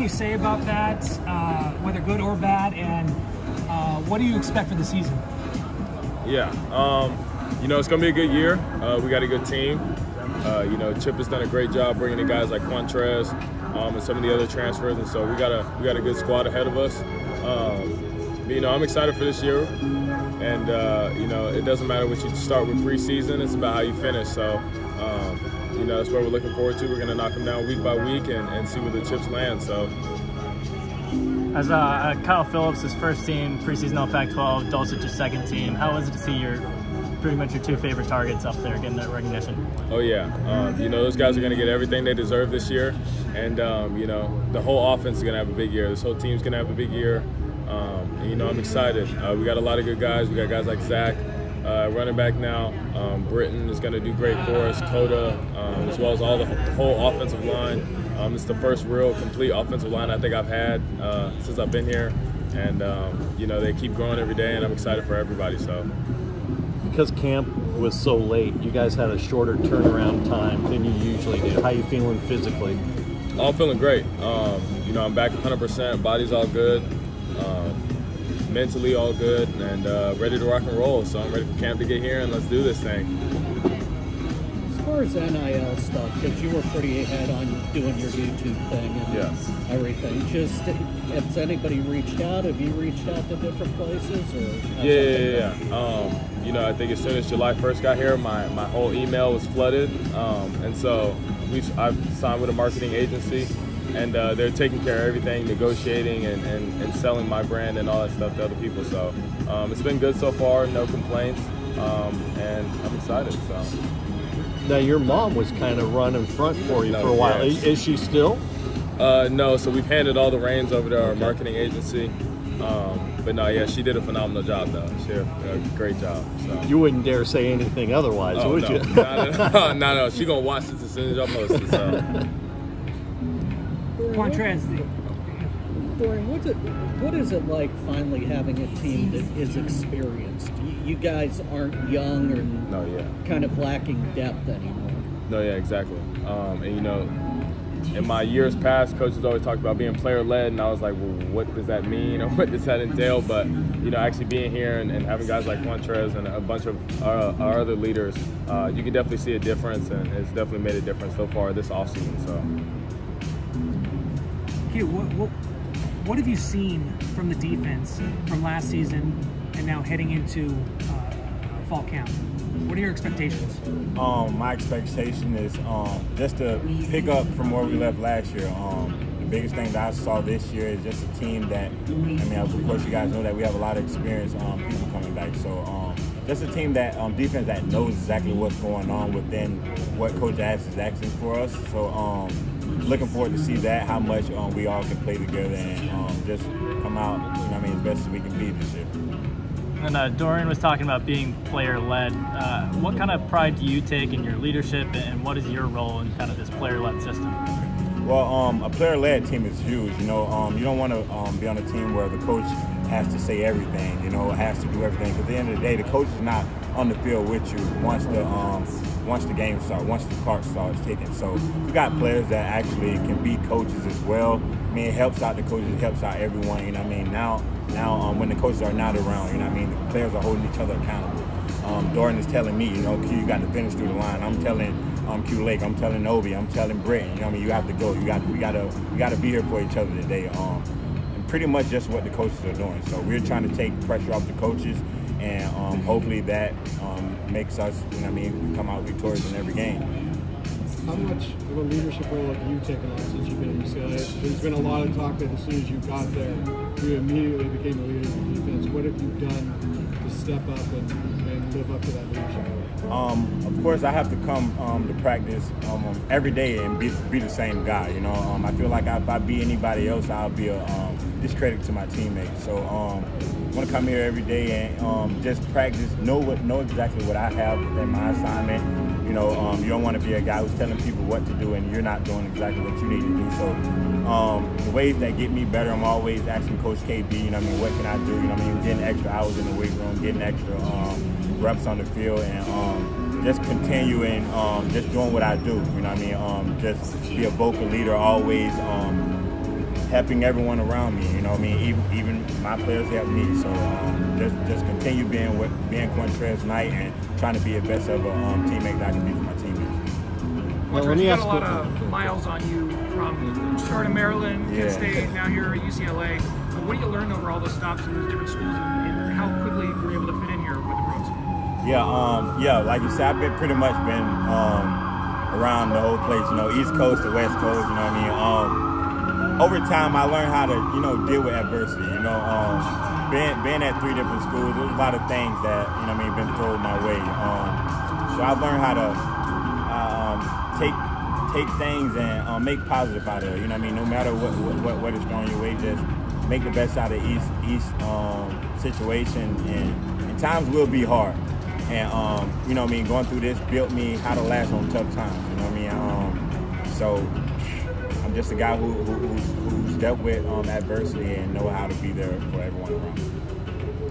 you say about that, whether good or bad, and what do you expect for the season? Yeah, you know, it's going to be a good year. We got a good team. You know, Chip has done a great job bringing in guys like Qwuantrezz and some of the other transfers, and so we got a good squad ahead of us. You know, I'm excited for this year, and you know, it doesn't matter what you start with preseason; it's about how you finish. So, you know, that's what we're looking forward to. We're going to knock them down week by week and see where the chips land. So, as Kyle Phillips, his first team preseason all Pac-12, Dulcich's second team, how was it to see pretty much your two favorite targets up there getting that recognition? Oh yeah, you know, those guys are going to get everything they deserve this year, and you know, the whole offense is going to have a big year. This whole team's going to have a big year. And, you know, I'm excited. We got a lot of good guys. We got guys like Zach, running back now. Britton is going to do great for us. Coda, as well as all the whole offensive line. It's the first real complete offensive line I think I've had since I've been here, and you know, they keep growing every day, and I'm excited for everybody. So, because camp was so late, you guys had a shorter turnaround time than you usually do. How you feeling physically? Oh, I'm feeling great. You know, I'm back 100%. Body's all good. Mentally all good, and ready to rock and roll. So I'm ready for camp to get here, and let's do this thing. As far as NIL stuff, because you were pretty ahead on doing your YouTube thing and everything, just has anybody reached out? Have you reached out to different places? Or Yeah. You know, I think as soon as July 1st got here, my whole email was flooded, and so I've signed with a marketing agency, and they're taking care of everything, negotiating and selling my brand and all that stuff to other people. So it's been good so far, no complaints, and I'm excited. So. Now, your mom was kind of running front for you for a while. Yes. Is she still? No, so we've handed all the reins over to our marketing agency. But no, yeah, she did a phenomenal job, though. She did a great job. So. You wouldn't dare say anything otherwise, would you? No. She's going to watch this as soon as I post it. So. Qwuantrezz. Dorian, what is it like finally having a team that is experienced? You guys aren't young or kind of lacking depth anymore. No, yeah, exactly. And you know, in my years past, coaches always talked about being player-led, and I was like, well, what does that mean, or what does that entail? But you know, actually being here and having guys like Qwuantrezz and a bunch of our other leaders, you can definitely see a difference, and it's definitely made a difference so far this offseason. So. Okay, what have you seen from the defense from last season and now heading into fall camp? What are your expectations? My expectation is just to pick up from where we left last year. The biggest thing that I saw this year is just a team that, I mean, of course you guys know that we have a lot of experience people coming back. So just a team that, defense that knows exactly what's going on within what Coach Ash is asking for us. So looking forward to see that, how much we all can play together and just come out, you know what I mean, as best as we can be this year. And Dorian was talking about being player-led. What kind of pride do you take in your leadership, and what is your role in kind of this player-led system? Well, a player-led team is huge. You know, you don't want to be on a team where the coach has to say everything, you know, has to do everything. Because at the end of the day, the coach is not on the field with you once the game starts, once the clock starts ticking. So you got players that actually can be coaches as well. I mean, it helps out the coaches, it helps out everyone. You know what I mean? Now when the coaches are not around, you know what I mean, the players are holding each other accountable. Dorian is telling me, you know, Q, you got to finish through the line. I'm telling Q Lake, I'm telling Obi, I'm telling Britton, you know what I mean, you have to go. We got to be here for each other today. And pretty much just what the coaches are doing. So we're trying to take pressure off the coaches, and hopefully that makes us, you know what I mean, come out victorious in every game. How much of a leadership role have you taken on since you've been at UCLA? There's been a lot of talk that as soon as you got there, you immediately became the leader of the defense. What have you done to step up and live up to that leadership role? Of course, I have to come to practice every day and be the same guy. You know, I feel like if I be anybody else, I'll be a discredit to my teammates. So I want to come here every day and just practice, know exactly what I have in my assignment. You know, you don't want to be a guy who's telling people what to do and you're not doing exactly what you need to do. So the ways that get me better, I'm always asking Coach KB, you know what I mean, what can I do? You know what I mean, getting extra hours in the weight room, getting extra reps on the field, and just continuing just doing what I do. You know what I mean? Just be a vocal leader, always helping everyone around me. You know what I mean? Even my players help me. So just continue being Qwuantrezz Knight and trying to be the best of a teammate that I can be for my teammates. Well, you got a lot of miles on you from starting Maryland, Kent State, now you're at UCLA. What do you learn over all those stops in those different schools, and how quickly were you able to fit in here with the Bruins? Yeah, like you said, I've pretty much been around the whole place, you know, East Coast to West Coast, you know what I mean? Over time, I learned how to, you know, deal with adversity, you know. Being at 3 different schools, there's a lot of things that, you know what I mean, been thrown my way. So I've learned how to take things and make positive out of it, you know what I mean? No matter what is thrown your way, just make the best out of each situation, and times will be hard. And, you know what I mean, going through this built me how to last on tough times, you know what I mean? So I'm just a guy who's dealt with adversity and know how to be there for everyone around.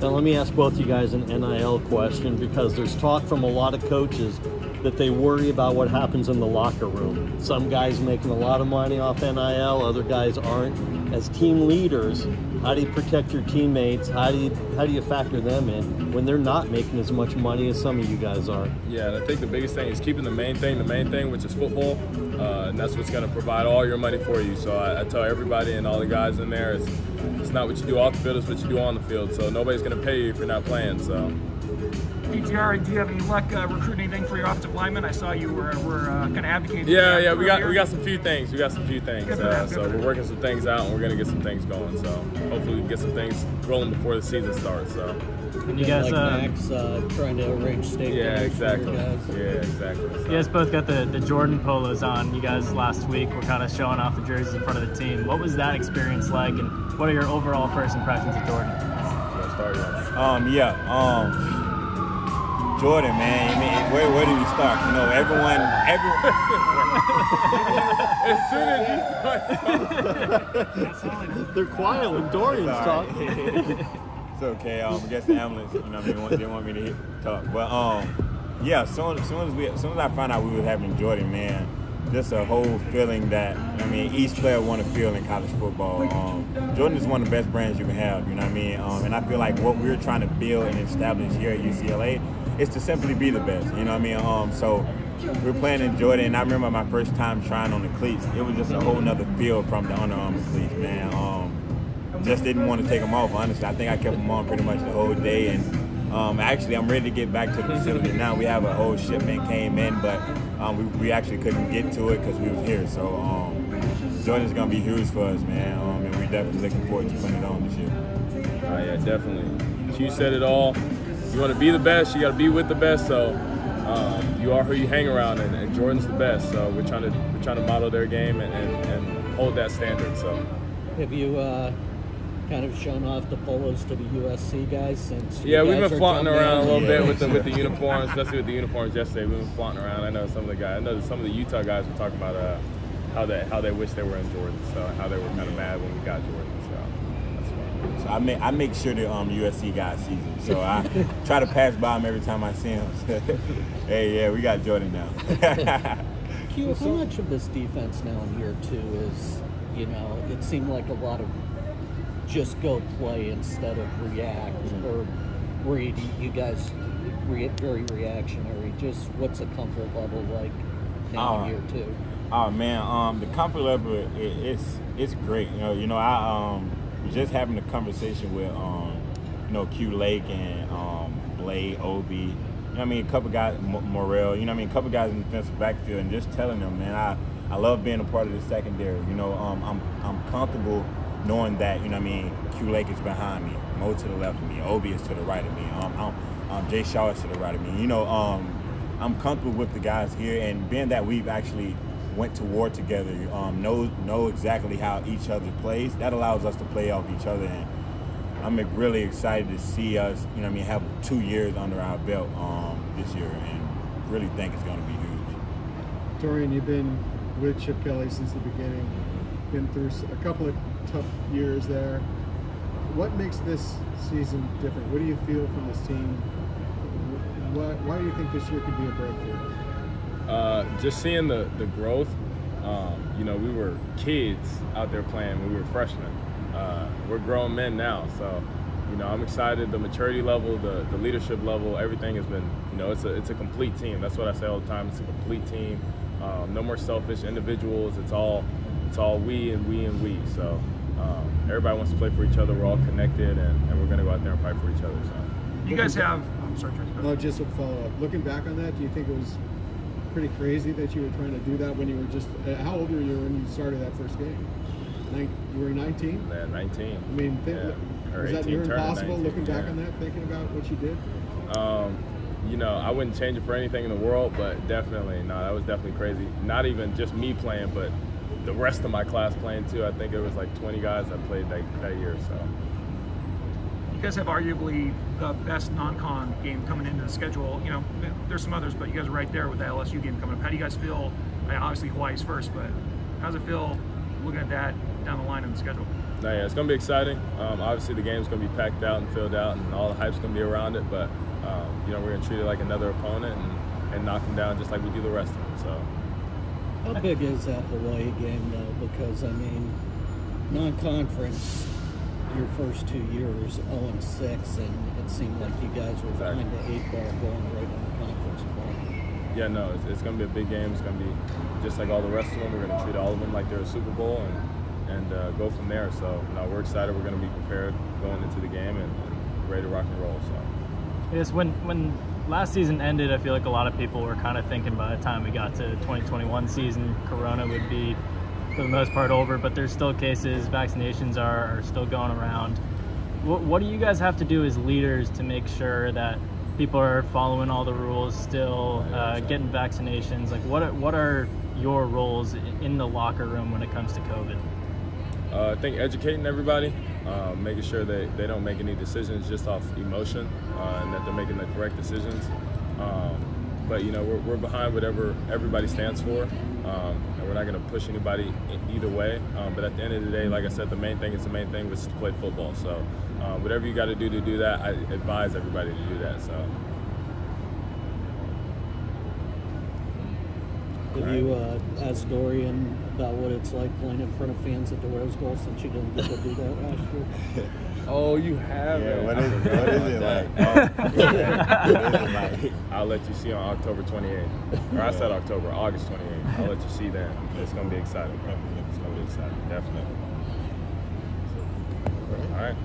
Now let me ask both you guys an NIL question, because there's talk from a lot of coaches that they worry about what happens in the locker room. Some guys making a lot of money off NIL, other guys aren't. As team leaders, how do you protect your teammates? How do you factor them in when they're not making as much money as some of you guys are? Yeah, and I think the biggest thing is keeping the main thing, which is football, and that's what's going to provide all your money for you. So I tell everybody and all the guys in there, it's not what you do off the field, it's what you do on the field. So nobody's going to pay you if you're not playing. So. DTR, do you have any luck recruiting anything for your offensive linemen? I saw you were kind of advocating. Yeah, we got some few things. So we're working some things out, and we're gonna get some things going. So hopefully we can get some things rolling before the season starts. So. You guys, like Max, trying to arrange state Yeah, exactly. For you guys. So. You guys both got the Jordan polos on. You guys last week were kind of showing off the jerseys in front of the team. What was that experience like, and what are your overall first impressions of Jordan? Jordan, man. I mean, where do we start? You know, everyone. As soon as you start. They're quiet when Dorian's talking. It's okay. I guess the ambulance, you know, they didn't want me to talk. But yeah, as soon as I found out we were having Jordan, man, just a whole feeling that, I mean, each player want to feel in college football. Jordan is one of the best brands you can have, you know what I mean? And I feel like what we're trying to build and establish here at UCLA is to simply be the best, you know what I mean? So we're playing in Jordan, and I remember my first time trying on the cleats. It was just a whole nother feel from the Under Armour cleats, man. Just didn't want to take them off, honestly. I think I kept them on pretty much the whole day, and actually I'm ready to get back to the facility now. We have a whole shipment came in, but we actually couldn't get to it because we was here. So Jordan's gonna be huge for us, man, and we're definitely looking forward to putting it on this year. Yeah, definitely. You said it all. You want to be the best, you got to be with the best. So you are who you hang around, and Jordan's the best. So we're trying to model their game and hold that standard. So have you kind of shown off the polos to the USC guys since? Yeah, we've been flaunting around a little bit with the uniforms, especially with the uniforms yesterday. We've been flaunting around. I know some of the guys. I know some of the Utah guys were talking about how they wish they were in Jordan. So how they were kind of mad when we got Jordan. So I make sure the USC guys see them. So I try to pass by them every time I see them. Hey, yeah, we got Jordan now. Q, how much of this defense now in year 2 is, you know, it seemed like a lot of just go play instead of react, or were you guys very reactionary? Just what's the comfort level like now in year 2? Oh man, the comfort level it's great. You know I just having a conversation with Q Lake and Blade, Obi, you know what I mean, a couple guys, Morrell, you know what I mean, a couple guys in the defensive backfield, and just telling them, man, I love being a part of the secondary. You know, I'm comfortable knowing that, you know what I mean, Q Lake is behind me, Mo to the left of me, Obi is to the right of me, Jay Shaw is to the right of me. You know, I'm comfortable with the guys here, and being that we've actually went to war together, know exactly how each other plays, that allows us to play off each other. And I'm really excited to see us, you know what I mean, have 2 years under our belt this year, and really think it's going to be huge. Dorian, you've been with Chip Kelly since the beginning, been through a couple of tough years there. What makes this season different? What do you feel from this team? Why do you think this year could be a breakthrough? Just seeing the growth You know, we were kids out there playing when we were freshmen. We're grown men now, so you know, I'm excited. The maturity level, the leadership level, everything has been, you know, it's a complete team. That's what I say all the time. It's a complete team. No more selfish individuals. It's all we and we and we. So everybody wants to play for each other. We're all connected, and we're going to go out there and fight for each other. So you guys have. I'm sorry, Trace. No, just a follow up. Looking back on that, do you think it was pretty crazy that you were trying to do that when you were just? How old were you when you started that first game? You were 19. Yeah, 19. I mean, was that near impossible? Looking back on that, thinking about what you did. You know, I wouldn't change it for anything in the world, but definitely, no, that was definitely crazy. Not even just me playing, but the rest of my class playing too. I think it was like 20 guys that played that year. So you guys have arguably the best non-con game coming into the schedule. You know, there's some others, but you guys are right there with the LSU game coming up. How do you guys feel? Obviously Hawaii's first, but how does it feel looking at that down the line in the schedule? No, yeah, it's going to be exciting. Obviously, the game's going to be packed out and filled out, and all the hype's going to be around it. But you know, we're going to treat it like another opponent and knock them down just like we do the rest of them. So, how big is that Hawaii game though? Because I mean, non-conference, your first 2 years, 0-6, and it seemed like you guys were behind the 8 ball going right into conference play. Yeah, no, it's going to be a big game. It's going to be just like all the rest of them. We're going to treat all of them like they're a Super Bowl and go from there. So, no, we're excited. We're going to be prepared going into the game and ready to rock and roll. So, yes, when last season ended, I feel like a lot of people were kind of thinking by the time we got to 2021 season, Corona would be for the most part over, but there's still cases, vaccinations are still going around. What do you guys have to do as leaders to make sure that people are following all the rules still, getting vaccinations? Like what are your roles in the locker room when it comes to COVID? I think educating everybody, making sure that they don't make any decisions just off emotion, and that they're making the correct decisions. But you know, we're behind whatever everybody stands for, and we're not going to push anybody either way. But at the end of the day, like I said, the main thing is the main thing, which is to play football. So whatever you got to do that, I advise everybody to do that. So. Have you asked Dorian about what it's like playing in front of fans at the Rose Bowl since you didn't get to do that last year? Oh, you have Yeah, it. what is it like? What is it like? I'll let you see on October 28th. Or I said October, August 28th. I'll let you see then. It's going to be exciting, bro. It's going to be exciting, definitely. All right.